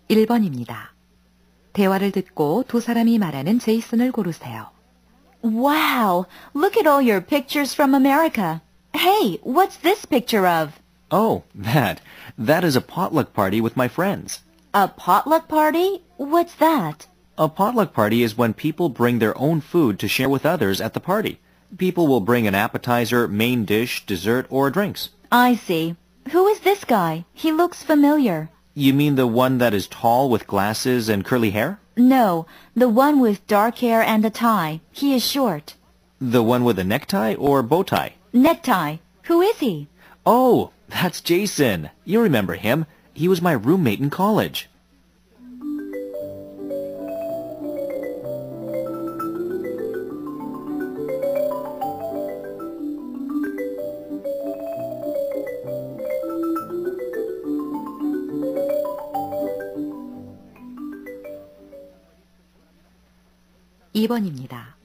1번입니다. 대화를 듣고 두 사람이 말하는 제이슨을 고르세요. Wow, look at all your pictures from America. Hey, what's this picture of? Oh, that is a potluck party with my friends. A potluck party? What's that? A potluck party is when people bring their own food to share with others at the party. People will bring an appetizer, main dish, dessert, or drinks. I see. Who is this guy? He looks familiar. You mean the one that is tall with glasses and curly hair? No, the one with dark hair and a tie. He is short. The one with a necktie or bow tie? Necktie. Who is he? Oh, that's Jason. You remember him. He was my roommate in college. (2번입니다)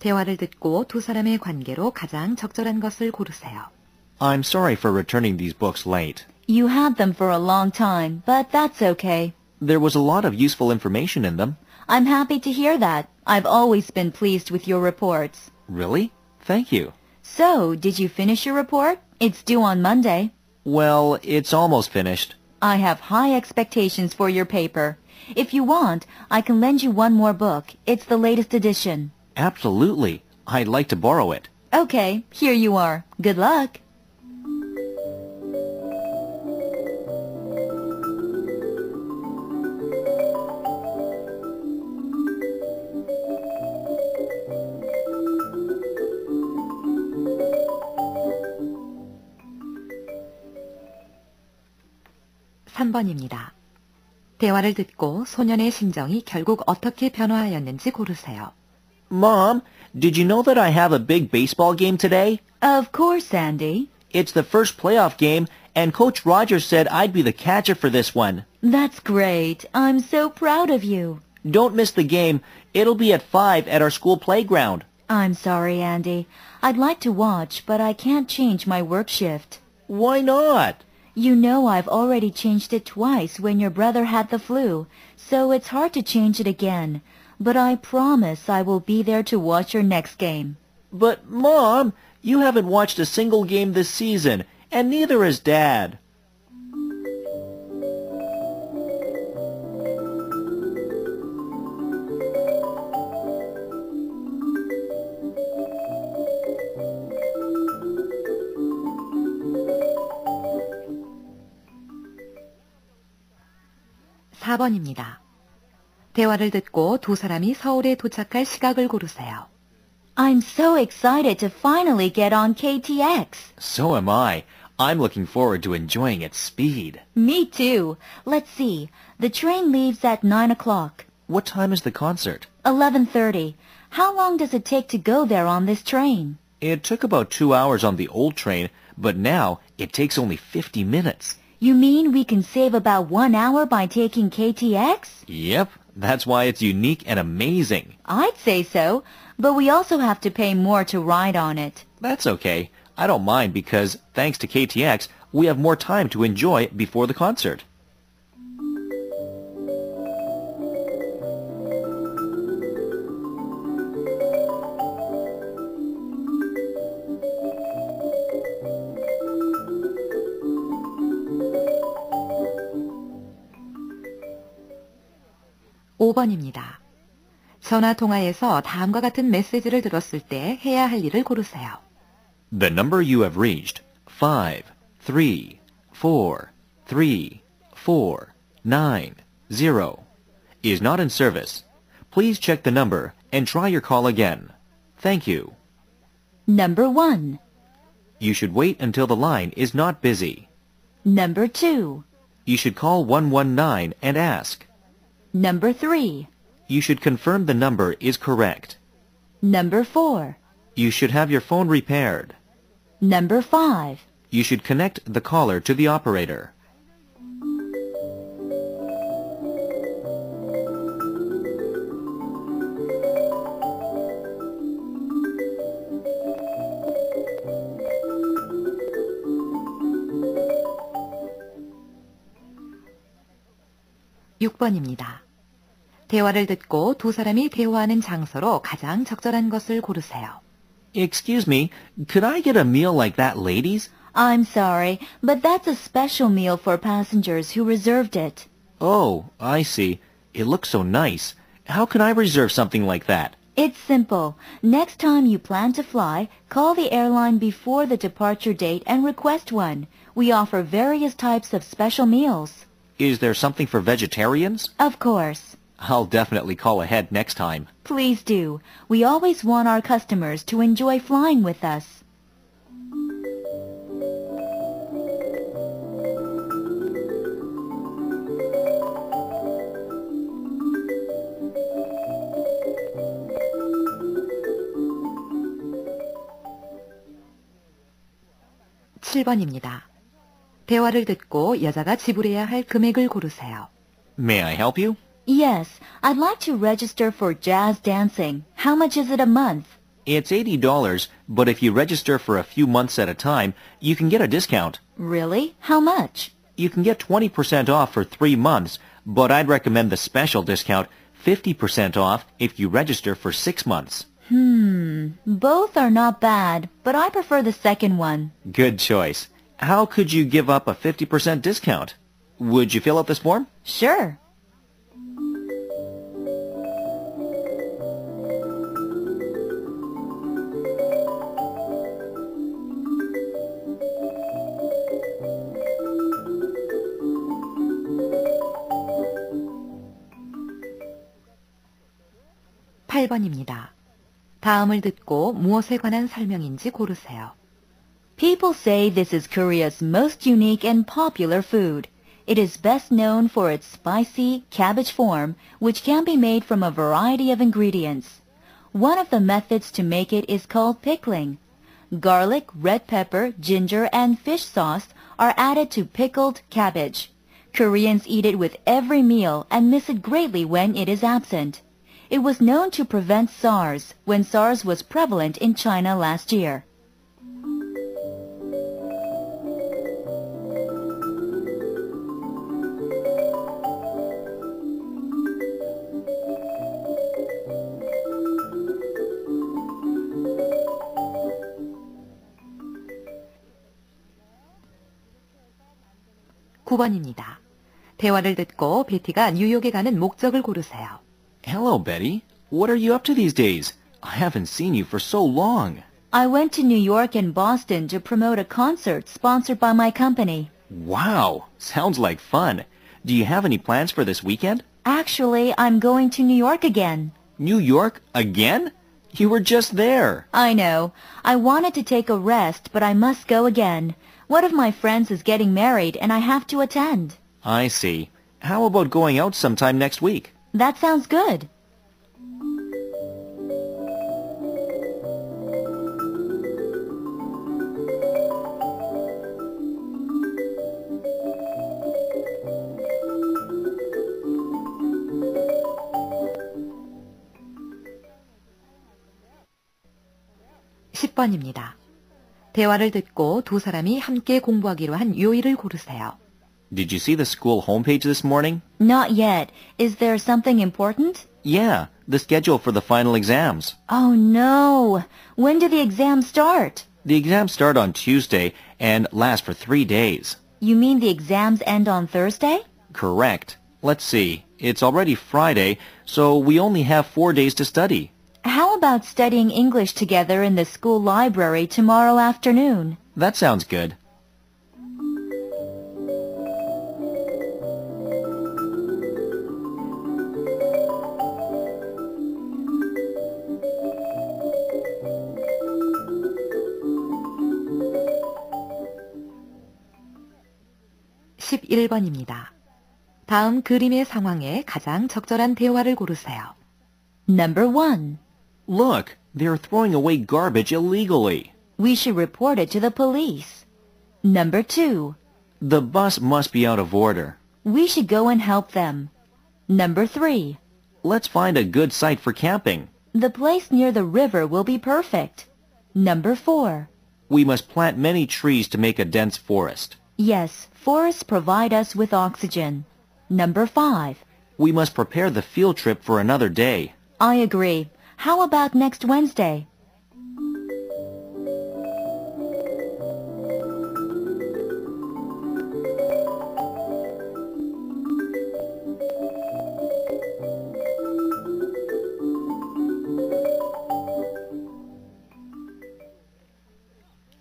대화를 듣고 두 사람의 관계로 가장 적절한 것을 고르세요. I'm sorry for returning these books late. You had them for a long time, but that's okay. There was a lot of useful information in them. I'm happy to hear that. I've always been pleased with your reports. Really? Thank you. So, did you finish your report? It's due on Monday. Well, it's almost finished. I have high expectations for your paper. If you want, I can lend you one more book. It's the latest edition. Absolutely. I'd like to borrow it. Okay, here you are. Good luck. (3번입니다) 대화를 듣고 소년의 심정이 결국 어떻게 변화하였는지 고르세요. Mom, did you know that I have a big baseball game today? Of course, Andy. It's the first playoff game, and Coach Rogers said I'd be the catcher for this one. That's great. I'm so proud of you. Don't miss the game. It'll be at 5 at our school playground. I'm sorry, Andy. I'd like to watch, but I can't change my work shift. Why not? You know I've already changed it twice when your brother had the flu, so it's hard to change it again. But I promise I will be there to watch your next game. But, Mom, you haven't watched a single game this season, and neither has Dad. (4번입니다) 대화를 듣고 두 사람이 서울에 도착할 시각을 고르세요. I'm so excited to finally get on KTX. So am I. I'm looking forward to enjoying its speed. Me too. Let's see. The train leaves at 9 o'clock. What time is the concert? 11:30. How long does it take to go there on this train? It took about 2 hours on the old train, but now it takes only 50 minutes. You mean we can save about 1 hour by taking KTX? Yep, that's why it's unique and amazing. I'd say so, but we also have to pay more to ride on it. That's okay. I don't mind because, thanks to KTX, we have more time to enjoy before the concert. (5번입니다) 전화 통화에서 다음과 같은 메시지를 들었을 때 해야 할 일을 고르세요. The number you have reached, 5343490, is not in service. Please check the number and try your call again. Thank you. Number 1. You should wait until the line is not busy. Number 2. You should call 119 and ask. Number 3. You should confirm the number is correct. Number 4. You should have your phone repaired. Number 5. You should connect the caller to the operator. 6번입니다. 대화를 듣고 두 사람이 대화하는 장소로 가장 적절한 것을 고르세요. Excuse me, could I get a meal like that, ladies? I'm sorry, but that's a special meal for passengers who reserved it. Oh, I see. It looks so nice. How can I reserve something like that? It's simple. Next time you plan to fly, call the airline before the departure date and request one. We offer various types of special meals. Is there something for vegetarians? Of course. I'll definitely call ahead next time. Please do. We always want our customers to enjoy flying with us. (7번입니다) 대화를 듣고 여자가 지불해야 할 금액을 고르세요. May I help you? Yes, I'd like to register for jazz dancing. How much is it a month? It's $80, but if you register for a few months at a time, you can get a discount. Really? How much? You can get 20% off for 3 months, but I'd recommend the special discount, 50% off, if you register for 6 months. Both are not bad, but I prefer the second one. Good choice. How could you give up a 50% discount? Would you fill out this form? Sure. (8번입니다) 다음을 듣고 무엇에 관한 설명인지 고르세요. People say this is Korea's most unique and popular food. It is best known for its spicy cabbage form, which can be made from a variety of ingredients. One of the methods to make it is called pickling. Garlic, red pepper, ginger, and fish sauce are added to pickled cabbage. Koreans eat it with every meal and miss it greatly when it is absent. It was known to prevent SARS when SARS was prevalent in China last year. (9번입니다) 대화를 듣고 베티가 뉴욕에 가는 목적을 고르세요. Hello, Betty. What are you up to these days? I haven't seen you for so long. I went to New York and Boston to promote a concert sponsored by my company. Wow, sounds like fun. Do you have any plans for this weekend? Actually, I'm going to New York again. New York again? You were just there. I know. I wanted to take a rest, but I must go again. One of my friends is getting married and I have to attend. I see. How about going out sometime next week? That sounds good. (10번입니다) 대화를 듣고 두 사람이 함께 공부하기로 한 요일을 고르세요. Did you see the school homepage this morning? Not yet. Is there something important? Yeah, the schedule for the final exams. Oh no. When do the exams start? The exams start on Tuesday and last for 3 days. You mean the exams end on Thursday? Correct. Let's see. It's already Friday, so we only have 4 days to study. How about studying English together in the school library tomorrow afternoon? That sounds good. (11번입니다) 다음 그림의 상황에 가장 적절한 대화를 고르세요. Number 1. Look, they're throwing away garbage illegally. We should report it to the police. Number 2. The bus must be out of order. We should go and help them. Number 3. Let's find a good site for camping. The place near the river will be perfect. Number 4. We must plant many trees to make a dense forest. Yes, forests provide us with oxygen. Number 5. We must prepare the field trip for another day. I agree. How about next Wednesday?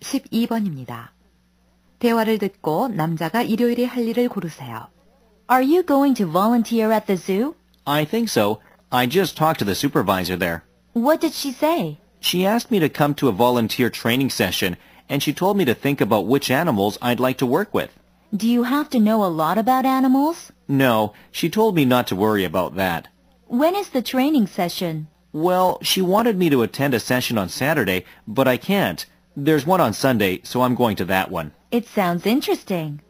(12번입니다) 대화를 듣고 남자가 일요일에 할 일을 고르세요. Are you going to volunteer at the zoo? I think so. I just talked to the supervisor there. What did she say? She asked me to come to a volunteer training session, and she told me to think about which animals I'd like to work with. Do you have to know a lot about animals? No, she told me not to worry about that. When is the training session? Well, she wanted me to attend a session on Saturday, but I can't. There's one on Sunday, so I'm going to that one. It sounds interesting.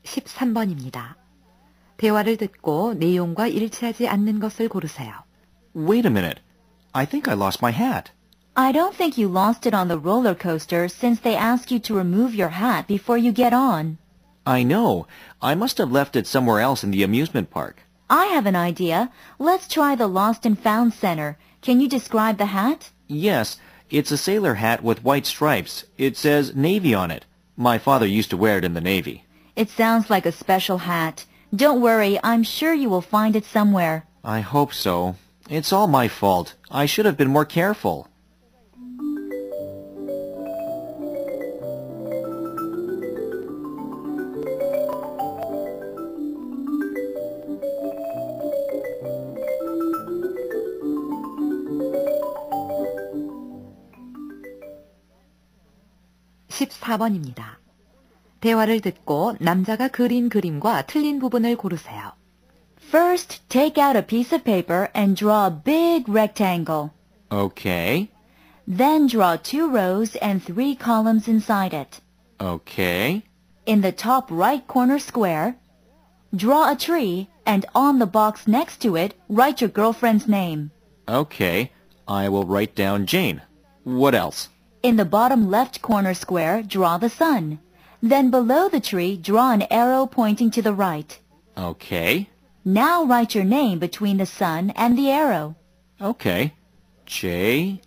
(13번입니다) 대화를 듣고 내용과 일치하지 않는 것을 고르세요. Wait a minute. I think I lost my hat. I don't think you lost it on the roller coaster since they ask you to remove your hat before you get on. I know. I must have left it somewhere else in the amusement park. I have an idea. Let's try the Lost and Found Center. Can you describe the hat? Yes, it's a sailor hat with white stripes. It says Navy on it. My father used to wear it in the Navy. It sounds like a special hat. Don't worry, I'm sure you will find it somewhere. I hope so. It's all my fault. I should have been more careful. (14번입니다) 대화를 듣고 남자가 그린 그림과 틀린 부분을 고르세요. First, take out a piece of paper and draw a big rectangle. Okay. Then draw 2 rows and 3 columns inside it. Okay. In the top right corner square, draw a tree and on the box next to it, write your girlfriend's name. Okay. I will write down Jane. What else? In the bottom left corner square, draw the sun. Then below the tree, draw an arrow pointing to the right. Okay. Now write your name between the sun and the arrow. Okay. J-A-C-K.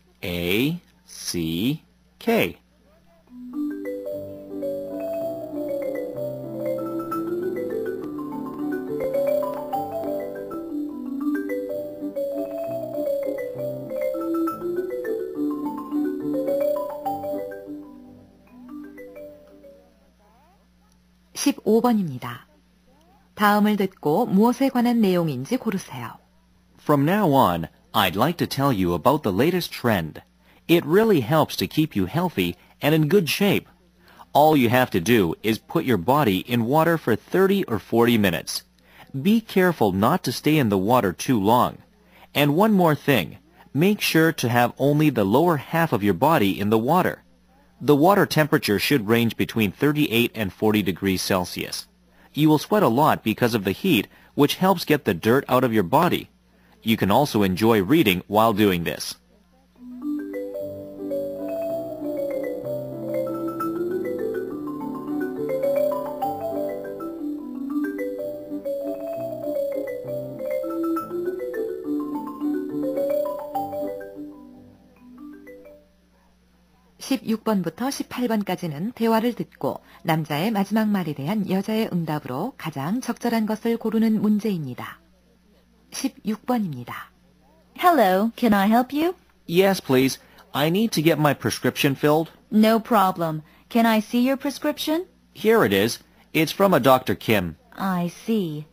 (15번입니다) 다음을 듣고 무엇에 관한 내용인지 고르세요. From now on, I'd like to tell you about the latest trend. It really helps to keep you healthy and in good shape. All you have to do is put your body in water for 30 or 40 minutes. Be careful not to stay in the water too long. And one more thing, make sure to have only the lower half of your body in the water. The water temperature should range between 38 and 40 degrees Celsius. You will sweat a lot because of the heat, which helps get the dirt out of your body. You can also enjoy reading while doing this. (16번부터 18번까지는 대화를 듣고 남자의 마지막 말에 대한 여자의 응답으로 가장 적절한 것을 고르는 문제입니다. (16번입니다) Hello, can I help you? Yes, please. I need to get my prescription filled. No problem. Can I see your prescription? Here it is. It's from a Dr. Kim. I see.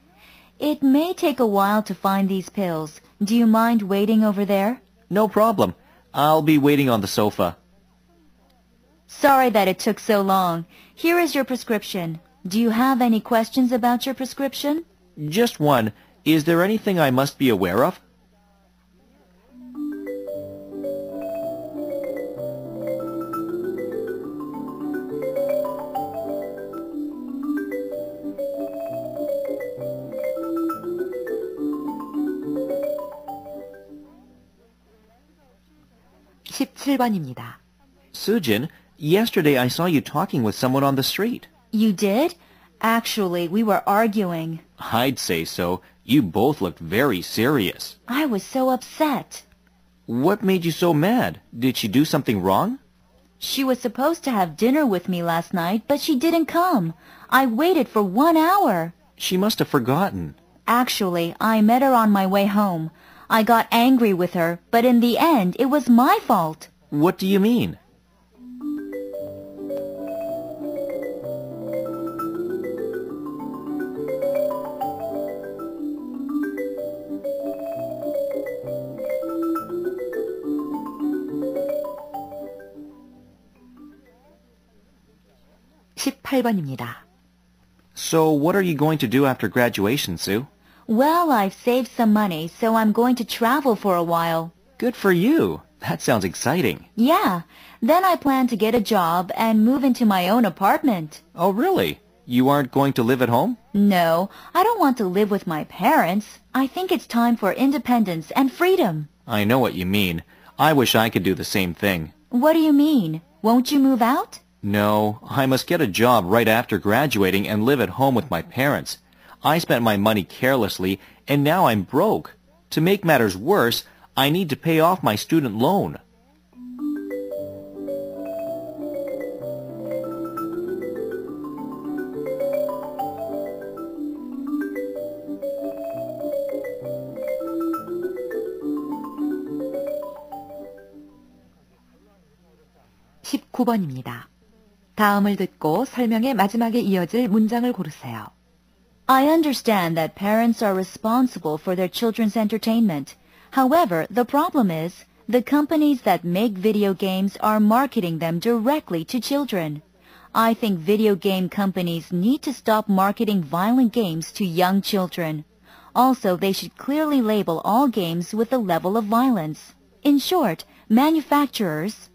It may take a while to find these pills. Do you mind waiting over there? No problem. I'll be waiting on the sofa. Sorry that it took so long. Here is your prescription. Do you have any questions about your prescription? Just one. Is there anything I must be aware of? 7번입니다. Sujin, yesterday I saw you talking with someone on the street. You did? Actually, we were arguing. I'd say so. You both looked very serious. I was so upset. What made you so mad? Did she do something wrong? She was supposed to have dinner with me last night, but she didn't come. I waited for 1 hour. She must have forgotten. Actually, I met her on my way home. I got angry with her, but in the end, it was my fault. What do you mean? (18번입니다) So what are you going to do after graduation, Sue? Well, I've saved some money, so I'm going to travel for a while. Good for you. That sounds exciting. Yeah, then I plan to get a job and move into my own apartment. Oh, really? You aren't going to live at home? No, I don't want to live with my parents. I think it's time for independence and freedom. I know what you mean. I wish I could do the same thing. What do you mean? Won't you move out? No, I must get a job right after graduating and live at home with my parents. I spent my money carelessly, and now I'm broke. To make matters worse, I need to pay off my student loan. (19번입니다) 다음을 듣고 설명의 마지막에 이어질 문장을 고르세요. I understand that parents are responsible for their children's entertainment. However, the problem is, the companies that make video games are marketing them directly to children. I think video game companies need to stop marketing violent games to young children. Also, they should clearly label all games with a level of violence. In short, manufacturers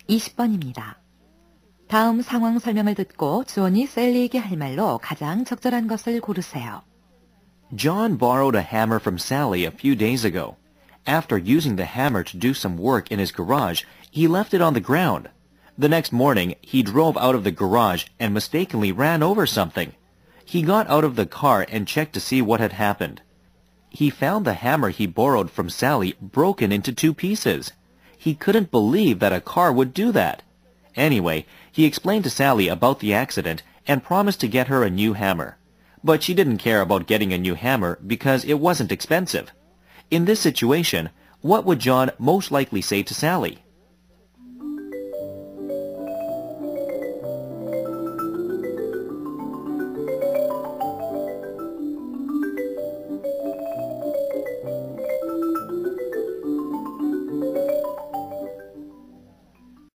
(20번입니다) 다음 상황 설명을 듣고 존이 셀리에게 할 말로 가장 적절한 것을 고르세요. John borrowed a hammer from Sally a few days ago. After using the hammer to do some work in his garage, he left it on the ground. The next morning, he drove out of the garage and mistakenly ran over something. He got out of the car and checked to see what had happened. He found the hammer he borrowed from Sally broken into 2 pieces. He couldn't believe that a car would do that. Anyway, he explained to Sally about the accident and promised to get her a new hammer. But she didn't care about getting a new hammer because it wasn't expensive. In this situation, what would John most likely say to Sally?